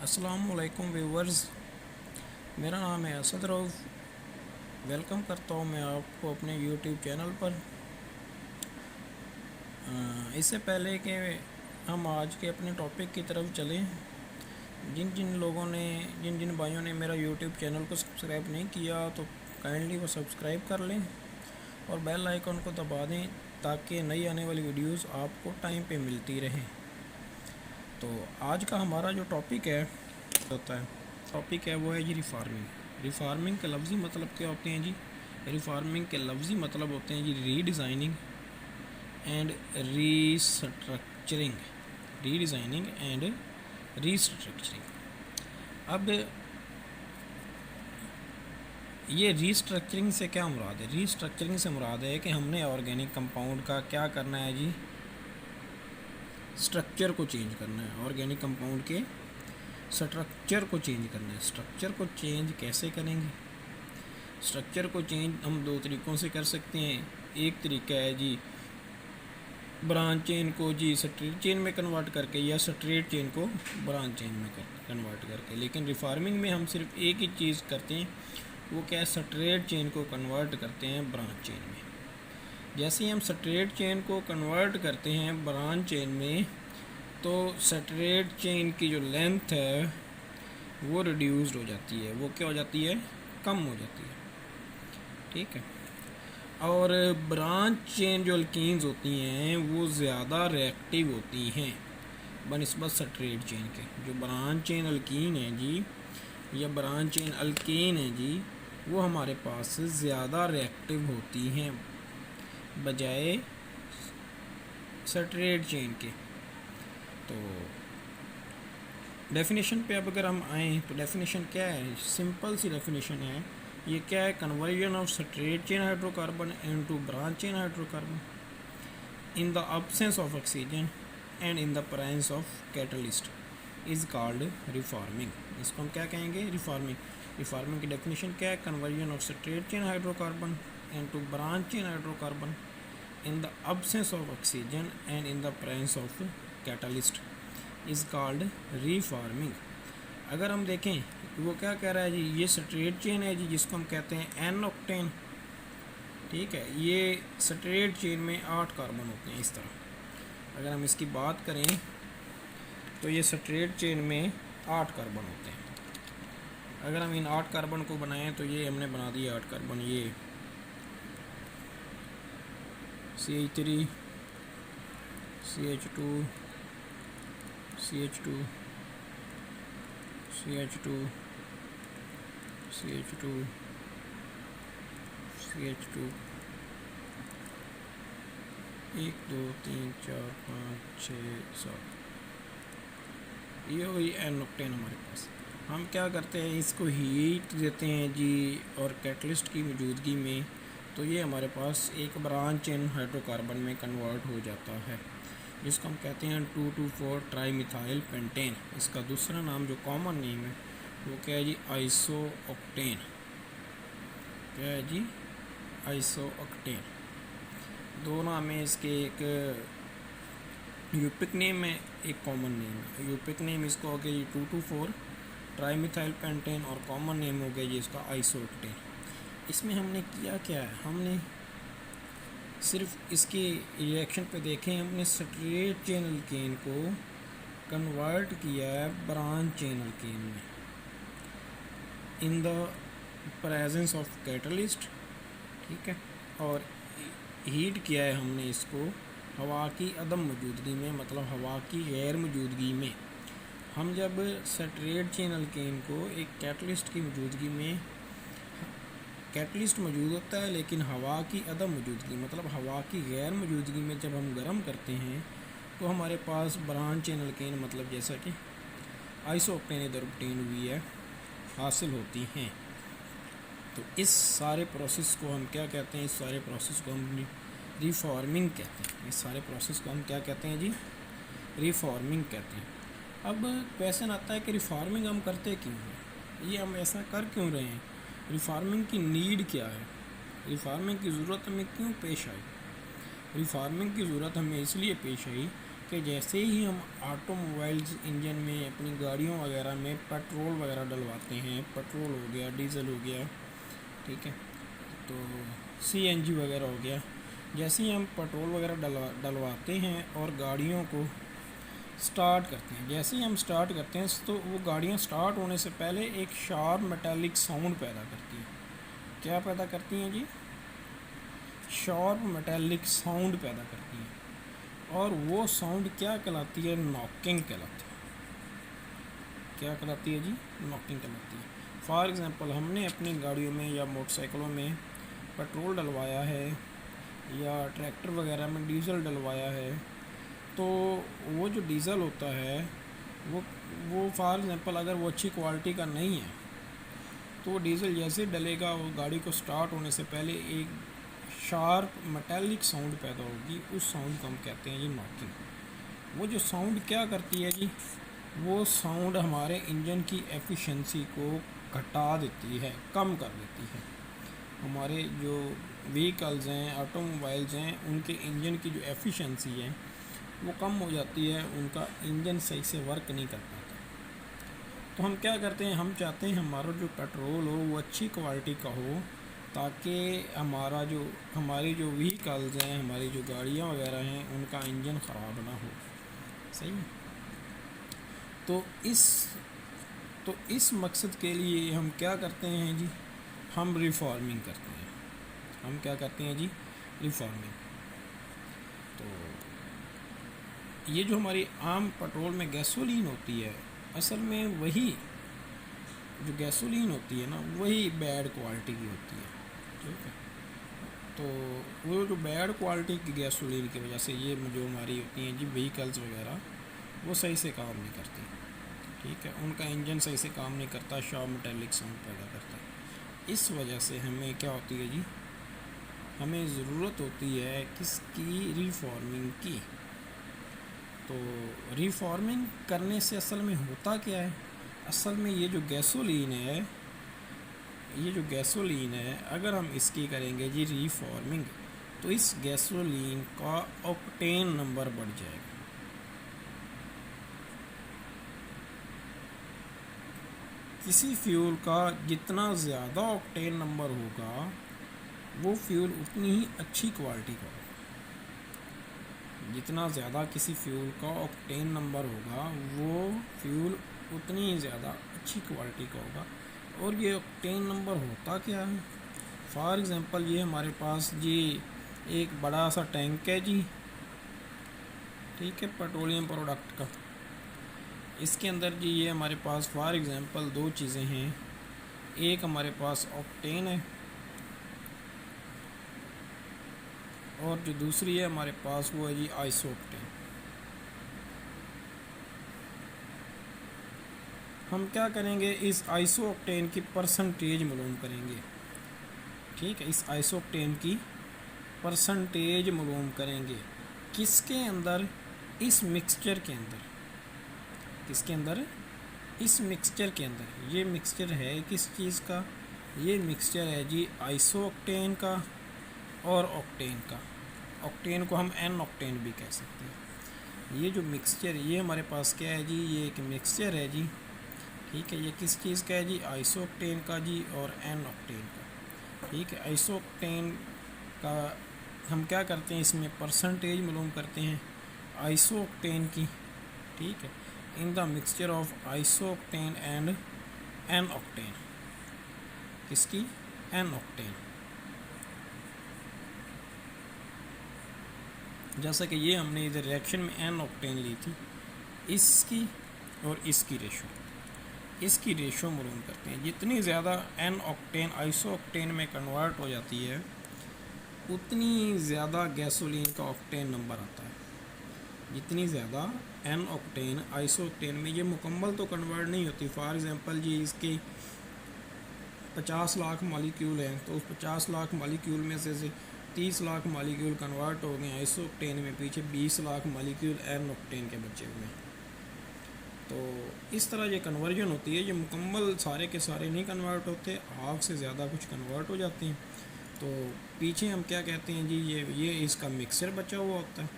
अस्सलामुअलैकुम व्यूवर्स, मेरा नाम है असद रऊफ़। वेलकम करता हूँ मैं आपको अपने यूट्यूब चैनल पर। इससे पहले कि हम आज के अपने टॉपिक की तरफ चलें, जिन जिन लोगों ने जिन जिन भाइयों ने मेरा यूट्यूब चैनल को सब्सक्राइब नहीं किया तो काइंडली वो सब्सक्राइब कर लें और बेल आइकन को दबा दें ताकि नई आने वाली वीडियोस आपको टाइम पे मिलती रहें। तो आज का हमारा जो टॉपिक है टॉपिक है वो है जी रिफार्मिंग। रिफार्मिंग के लफ्ज़ी मतलब क्या होते हैं जी? रिफार्मिंग के लफ्ज़ी मतलब होते हैं जी redesigning and restructuring. Redesigning and restructuring. अब ये रीस्ट्रक्चरिंग से क्या मुराद है? रीस्ट्रक्चरिंग से मुराद है कि हमने ऑर्गेनिक कंपाउंड का क्या करना है जी, स्ट्रक्चर को चेंज करना है। ऑर्गेनिक कंपाउंड के स्ट्रक्चर को चेंज करना है। स्ट्रक्चर को चेंज कैसे करेंगे? स्ट्रक्चर को चेंज हम दो तरीक़ों से कर सकते हैं। एक तरीका है जी ब्रांच चेन को जी स्ट्रेट चेन में कन्वर्ट करके, या स्ट्रेट चेन को ब्रांच चेन में कन्वर्ट करके। लेकिन रिफार्मिंग में हम सिर्फ एक ही चीज़ करते हैं, वो क्या है, स्ट्रेट चेन को कन्वर्ट करते हैं ब्रांच चेन में। जैसे ही हम स्ट्रेट चेन को कन्वर्ट करते हैं ब्रांच चेन में, तो स्ट्रेट चेन की जो लेंथ है वो रिड्यूस्ड हो जाती है। वो क्या हो जाती है? कम हो जाती है। ठीक है। और ब्रांच चेन जो अल्कीन्स होती हैं वो ज़्यादा रिएक्टिव होती हैं बनिस्बत स्ट्रेट चेन के। जो ब्रांच चेन अल्कीन है जी, या ब्रांच चेन अल्कीन है जी, वो हमारे पास ज़्यादा रिएक्टिव होती हैं बजाय स्ट्रेट चेन के। तो डेफिनेशन पे अब अगर हम आएँ तो डेफिनेशन क्या है? सिंपल सी डेफिनेशन है। ये क्या है? Conversion of straight chain hydrocarbon into branch chain hydrocarbon in the absence of oxygen and in the presence of catalyst is called reforming. इसको हम क्या कहेंगे? रिफार्मिंग। रिफार्मिंग की डेफिनेशन क्या है? Conversion of straight chain hydrocarbon into branch chain hydrocarbon in the absence of oxygen and in the presence of catalyst is called reforming. अगर हम देखें वो क्या कह रहा है जी, ये स्ट्रेट चेन है जी, जिसको हम कहते हैं एन ऑक्टेन। ठीक है। ये स्ट्रेट चेन में 8 कार्बन होते हैं इस तरह। अगर हम इसकी बात करें तो ये स्ट्रेट चेन में 8 कार्बन होते हैं। अगर हम इन 8 कार्बन को बनाएं तो ये हमने बना दिए 8 कार्बन। ये CH3 CH2 CH2 CH2 CH2 CH2 1 2 3 4 5 6 7, ये वही एन ऑक्टेन हमारे पास। हम क्या करते हैं, इसको हीट देते हैं जी, और कैटलिस्ट की मौजूदगी में तो ये हमारे पास एक ब्रांच चेन हाइड्रोकार्बन में कन्वर्ट हो जाता है, जिसको हम कहते हैं 2,2,4 ट्राई मिथाइल पेंटेन। इसका दूसरा नाम जो कॉमन नेम है वो क्या है जी? Iso octane. क्या है जी? Iso octane. दो नाम है इसके, एक यूपिक नेम है, एक कॉमन नेम है। यूपिक नेम इसका हो गया जी 2,2,4 ट्राई मिथाइल पेंटेन, और कॉमन नेम हो गया जी इसका आइसो ऑक्टेन। इसमें हमने किया क्या है? हमने सिर्फ इसके रिएक्शन पे देखें, हमने स्ट्रेट चेन अल्केन को कन्वर्ट किया है ब्रांच चेन अल्केन में इन द प्रेजेंस ऑफ कैटलिस्ट। ठीक है। और हीट किया है हमने इसको हवा की अदम मौजूदगी में, मतलब हवा की गैर मौजूदगी में। हम जब स्ट्रेट चेन अल्केन को एक कैटलिस्ट की मौजूदगी में, कैटलिस्ट मौजूद होता है लेकिन हवा की अदम मौजूदगी, मतलब हवा की गैर मौजूदगी में जब हम गर्म करते हैं तो हमारे पास ब्रांच चेन अल्केन, मतलब जैसा कि आइसोऑक्टेन इधर ऑब्टेन हुई है, हासिल होती हैं। तो इस सारे प्रोसेस को हम क्या कहते हैं? इस सारे प्रोसेस को हम रिफॉर्मिंग कहते हैं। इस सारे प्रोसेस को हम क्या कहते हैं जी? रिफॉर्मिंग कहते हैं। अब क्वेश्चन आता है कि रिफॉर्मिंग हम करते क्यों हैं? ये हम ऐसा कर क्यों रहे हैं? रिफॉर्मिंग की नीड क्या है? रिफॉर्मिंग की ज़रूरत हमें क्यों पेश आई? रिफॉर्मिंग की ज़रूरत हमें इसलिए पेश आई कि जैसे ही हम ऑटोमोबाइल्स इंजन में अपनी गाड़ियों वगैरह में पेट्रोल वगैरह डलवाते हैं, पेट्रोल हो गया, डीजल हो गया, ठीक है, तो सीएनजी वगैरह हो गया, जैसे ही हम पेट्रोल वगैरह डलवाते हैं और गाड़ियों को स्टार्ट करते हैं, जैसे ही हम स्टार्ट करते हैं तो वो गाड़ियाँ स्टार्ट होने से पहले एक शार्प मेटालिक साउंड पैदा करती हैं। क्या पैदा करती हैं जी? शार्प मेटालिक साउंड पैदा करती हैं। और वो साउंड क्या कहलाती है? नॉकिंग कहलाती है। क्या कहलाती है जी? नॉकिंग कहलाती है। फॉर एग्ज़ाम्पल, हमने अपनी गाड़ियों में या मोटरसाइकिलों में पेट्रोल डलवाया है या ट्रैक्टर वगैरह में डीजल डलवाया है, तो वो जो डीज़ल होता है वो फॉर एग्ज़ाम्पल अगर वो अच्छी क्वालिटी का नहीं है, तो वो डीज़ल जैसे डलेगा, वो गाड़ी को स्टार्ट होने से पहले एक शार्प मेटालिक साउंड पैदा होगी। उस साउंड को हम कहते हैं जी नॉकिंग। वो जो साउंड क्या करती है जी? वो साउंड हमारे इंजन की एफिशिएंसी को घटा देती है, कम कर देती है। हमारे जो व्हीकल्स हैं, ऑटोमोबाइल्स हैं, उनके इंजन की जो एफिशिएंसी है वो कम हो जाती है, उनका इंजन सही से वर्क नहीं कर पाता। तो हम क्या करते हैं? हम चाहते हैं हमारा जो पेट्रोल हो वो अच्छी क्वालिटी का हो, ताकि हमारी जो व्हीकल्स हैं, हमारी जो गाड़ियाँ वगैरह हैं, उनका इंजन ख़राब ना हो। सही है। तो इस मकसद के लिए हम क्या करते हैं जी? हम रिफॉर्मिंग करते हैं। हम क्या करते हैं जी? रिफॉर्मिंग। तो ये जो हमारी आम पेट्रोल में गैसोलीन होती है, असल में वही जो गैसोलीन होती है ना, वही बैड क्वालिटी की होती है। ठीक है। तो वो जो बैड क्वालिटी की गैसोलीन की वजह से ये जो हमारी होती हैं जी व्हीकल्स वगैरह, वो सही से काम नहीं करती। ठीक है, उनका इंजन सही से काम नहीं करता, शार्प मेटालिक साउंड पैदा करता है। इस वजह से हमें क्या होती है जी? हमें ज़रूरत होती है किसकी? रिफॉर्मिंग की। तो रिफॉर्मिंग करने से असल में होता क्या है? असल में ये जो गैसोलीन है, अगर हम इसकी करेंगे जी रिफॉर्मिंग, तो इस गैसोलीन का ऑक्टेन नंबर बढ़ जाएगा। किसी फ्यूल का जितना ज़्यादा ऑक्टेन नंबर होगा, वो फ्यूल उतनी ही अच्छी क्वालिटी का होगा। जितना ज़्यादा किसी फ्यूल का ऑक्टेन नंबर होगा, वो फ्यूल उतनी ही ज़्यादा अच्छी क्वालिटी का होगा। और ये ऑक्टेन नंबर होता क्या है? फॉर एग्ज़ाम्पल, ये हमारे पास जी एक बड़ा सा टैंक है जी, ठीक है, पेट्रोलियम प्रोडक्ट का। इसके अंदर जी ये हमारे पास फॉर एग्ज़ाम्पल दो चीज़ें हैं। एक हमारे पास ऑक्टेन है और जो दूसरी है हमारे पास वो है जी आइसोक्टेन। हम क्या करेंगे? इस आइसोक्टेन की परसेंटेज मालूम करेंगे। ठीक है, इस आइसोक्टेन की परसेंटेज मालूम करेंगे। किसके अंदर? इस मिक्सचर के अंदर। किसके अंदर? इस मिक्सचर के अंदर। ये मिक्सचर है किस चीज़ का? ये मिक्सचर है जी आइसोक्टेन का और ऑक्टेन का। ऑक्टेन को हम एन ऑक्टेन भी कह सकते हैं। ये जो मिक्सचर, ये हमारे पास क्या है जी? ये एक मिक्सचर है जी। ठीक है, ये किस चीज़ का है जी? आइसोक्टेन का जी और एन ऑक्टेन का। ठीक है, आइसोक्टेन का हम क्या करते हैं? इसमें परसेंटेज मालूम करते हैं आइसोक्टेन की। ठीक है, in the mixture of isooctane and n octane. किसकी? N octane. जैसा कि ये हमने इधर रिएक्शन में एन ऑक्टेन ली थी, इसकी और इसकी रेशो मालूम करते हैं। जितनी ज़्यादा एन ऑक्टेन आइसो ऑक्टेन में कन्वर्ट हो जाती है, उतनी ज़्यादा गैसोलीन का ऑक्टेन नंबर आता है। जितनी ज़्यादा एन ऑक्टेन आइसो ऑक्टेन में, ये मुकम्मल तो कन्वर्ट नहीं होती। फॉर एग्ज़ाम्पल जी, इसके 50 लाख मालिक्यूल हैं, तो उस 50 लाख मालिक्यूल में से 30 लाख मालिक्यूल कन्वर्ट हो गए आइसो ऑक्टेन में, पीछे 20 लाख मालिक्यूल एन ऑक्टेन के बचे हुए हैं। तो इस तरह ये कन्वर्जन होती है। ये मुकम्मल सारे के सारे नहीं कन्वर्ट होते, हाफ से ज़्यादा कुछ कन्वर्ट हो जाते हैं। तो पीछे हम क्या कहते हैं जी? ये इसका मिक्सचर बचा हुआ होता है।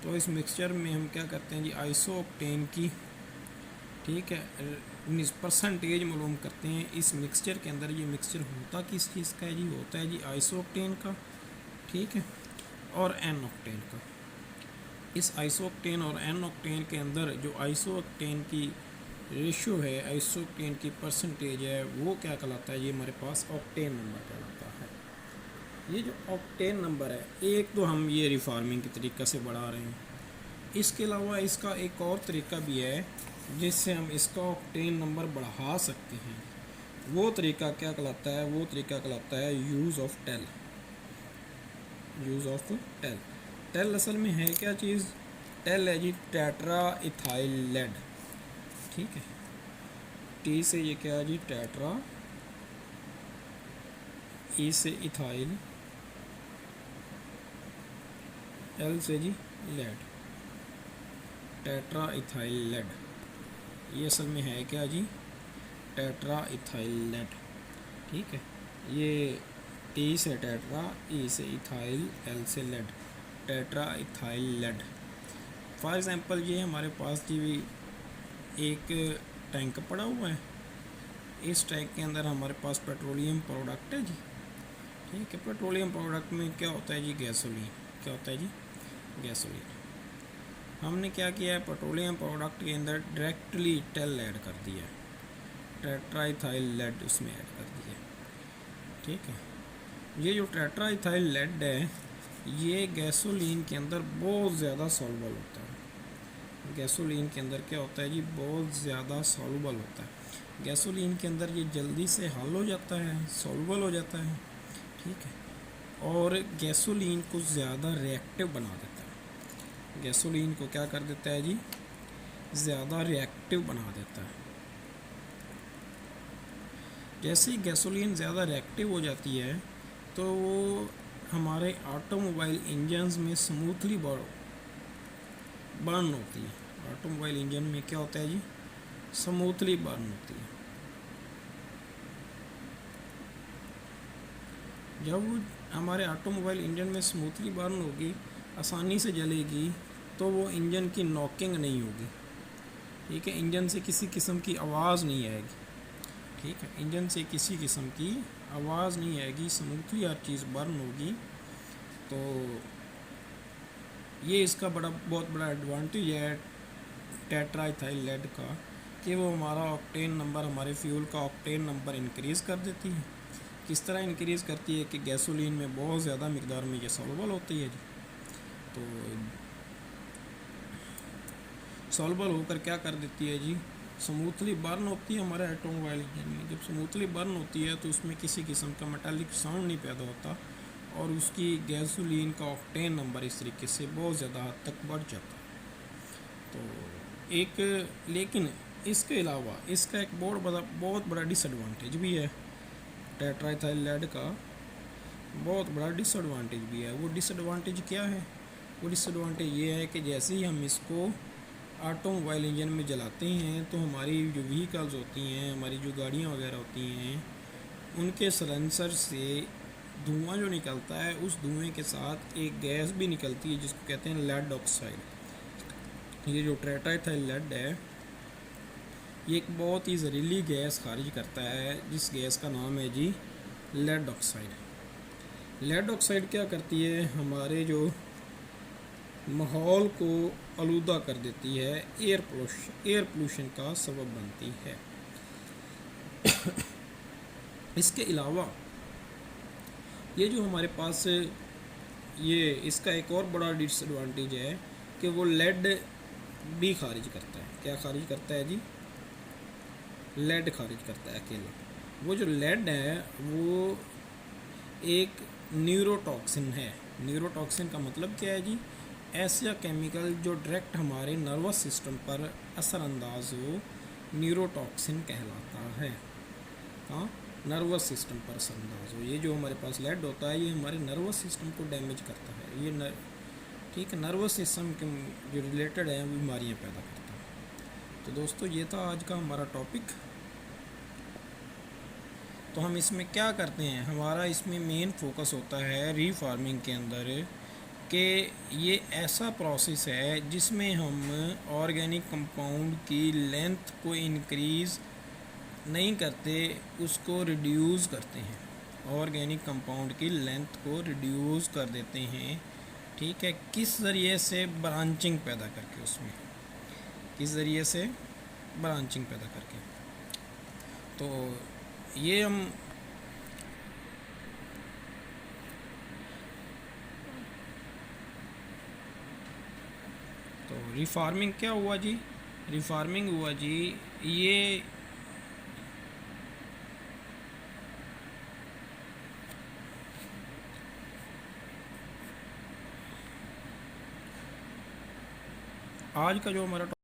तो इस मिक्सचर में हम क्या करते हैं जी, आइसोक्टेन की, ठीक है, परसेंटेज मालूम करते हैं इस मिक्सचर के अंदर। ये मिक्सचर होता किस चीज़ का है जी, होता है जी आइसोक्टेन का, ठीक है, और एन ऑक्टेन का। इस आइसोक्टेन और एन ऑक्टेन के अंदर जो आइसोक्टेन की रेशियो है, आइसोक्टेन की परसेंटेज है, वो क्या कहलाता है, ये हमारे पास ऑक्टेन नंबर कहलाता है। ये जो ऑक्टेन नंबर है, एक तो हम ये रिफॉर्मिंग के तरीक़े से बढ़ा रहे हैं, इसके अलावा इसका एक और तरीका भी है जिससे हम इसका ऑक्टेन नंबर बढ़ा सकते हैं। वो तरीका क्या कहलाता है, वो तरीका कहलाता है use of tail. Use of tail. Tail असल में है क्या चीज़, टेल है जी टेट्रा इथाइल लेड, ठीक है, टी से ये क्या है जी टेट्रा, ई से इथाइल, एल से जी लेड, टेट्रा इथाइल लेड। ये असल में है क्या जी, टेट्रा इथाइल लेड, ठीक है। ये टी से टेट्रा, ई से इथाइल, एल से lead, tetra ethyl lead. For example ये हमारे पास जी एक टैंक पड़ा हुआ है, इस टैंक के अंदर हमारे पास पेट्रोलियम प्रोडक्ट है जी, ठीक है। पेट्रोलियम प्रोडक्ट में क्या होता है जी, गैसोलीन। क्या होता है जी, गैसोलीन। हमने क्या किया है, पेट्रोलियम प्रोडक्ट के अंदर डायरेक्टली टेल ऐड कर दिया है, टेट्राइथाइल लेड उसमें ऐड कर दिया, ठीक है। ये जो टेट्राइथाइल लेड है, ये गैसोलीन के अंदर बहुत ज़्यादा सॉल्युबल होता है। गैसोलीन के अंदर क्या होता है जी, बहुत ज़्यादा सॉल्युबल होता है। गैसोलीन के अंदर ये जल्दी से हल हो जाता है, सॉल्युबल हो जाता है, ठीक है। और गैसोलीन को ज़्यादा रिएक्टिव बना देता है। गैसोलीन को क्या कर देता है जी, ज़्यादा रिएक्टिव बना देता है। जैसे ही गैसोलीन ज़्यादा रिएक्टिव हो जाती है तो वो हमारे ऑटोमोबाइल इंजन्स में स्मूथली बर्न होती है। ऑटोमोबाइल इंजन में क्या होता है जी, स्मूथली बर्न होती है। जब वो हमारे ऑटोमोबाइल इंजन में स्मूथली बर्न होगी, आसानी से जलेगी, तो वो इंजन की नॉकिंग नहीं होगी, ठीक है। इंजन से किसी किस्म की आवाज़ नहीं आएगी, ठीक है। इंजन से किसी किस्म की आवाज़ नहीं आएगी, स्मूथली हर चीज़ बर्न होगी। तो ये इसका बहुत बड़ा एडवांटेज है टेट्राइथाइल लेड का, कि वो हमारा ऑक्टेन नंबर, हमारे फ्यूल का ऑक्टेन नंबर इंक्रीज़ कर देती है। किस तरह इंक्रीज़ करती है कि गैसोलीन में बहुत ज़्यादा मिकदार में ये सॉल्युबल होती है जी। तो सॉल्युबल होकर क्या कर देती है जी, स्मूथली बर्न होती है हमारे ऑटोमोबाइल इंजन में। जब स्मूथली बर्न होती है तो उसमें किसी किस्म का मेटालिक साउंड नहीं पैदा होता, और उसकी गैसोलीन का ऑक्टेन नंबर इस तरीके से बहुत ज़्यादा हद तक बढ़ जाता है। तो लेकिन इसके अलावा इसका एक बहुत बड़ा डिसएडवांटेज भी है। टेट्राइथाइल लेड का बहुत बड़ा डिसएडवांटेज भी है। वो डिसएडवांटेज क्या है, वो डिसएडवांटेज ये है कि जैसे ही हम इसको ऑटोमोबाइल इंजन में जलाते हैं तो हमारी जो व्हीकल्स होती हैं, हमारी जो गाड़ियाँ वगैरह होती हैं, उनके सलेंसर से धुआं जो निकलता है, उस धुएं के साथ एक गैस भी निकलती है जिसको कहते हैं लेड ऑक्साइड। ये जो टेट्राइथाइल लेड है, ये एक बहुत ही जहरीली गैस खारिज करता है, जिस गैस का नाम है जी लेड ऑक्साइड। लेड ऑक्साइड क्या करती है, हमारे जो माहौल को आलूदा कर देती है, एयर पोल्यूशन का सबब बनती है। इसके अलावा ये जो हमारे पास ये इसका एक और बड़ा डिसएडवांटेज है कि वो लेड भी खारिज करता है। क्या खारिज करता है जी, लेड खारिज करता है अकेला। वो जो लेड है वो एक न्यूरोटॉक्सिन है। न्यूरोटॉक्सिन का मतलब क्या है जी, ऐसा केमिकल जो डायरेक्ट हमारे नर्वस सिस्टम पर असरअंदाज हो, न्यूरोटॉक्सिन कहलाता है। हाँ, नर्वस सिस्टम पर असरअंदाज हो। ये जो हमारे पास लेड होता है, ये हमारे नर्वस सिस्टम को डैमेज करता है। ये ठीक है, नर्वस सिस्टम के जो रिलेटेड है बीमारियाँ पैदा करता है। तो दोस्तों, ये था आज का हमारा टॉपिक। तो हम इसमें क्या करते हैं, हमारा इसमें मेन फोकस होता है रीफार्मिंग के अंदर कि ये ऐसा प्रोसेस है जिसमें हम ऑर्गेनिक कंपाउंड की लेंथ को इंक्रीज़ नहीं करते, उसको रिड्यूस करते हैं। ऑर्गेनिक कंपाउंड की लेंथ को रिड्यूस कर देते हैं, ठीक है। किस ज़रिए से? ब्रांचिंग पैदा करके। उसमें किस ज़रिए से? ब्रांचिंग पैदा करके। तो ये हम तो रिफार्मिंग क्या हुआ जी? रिफार्मिंग हुआ जी, ये आज का जो हमारा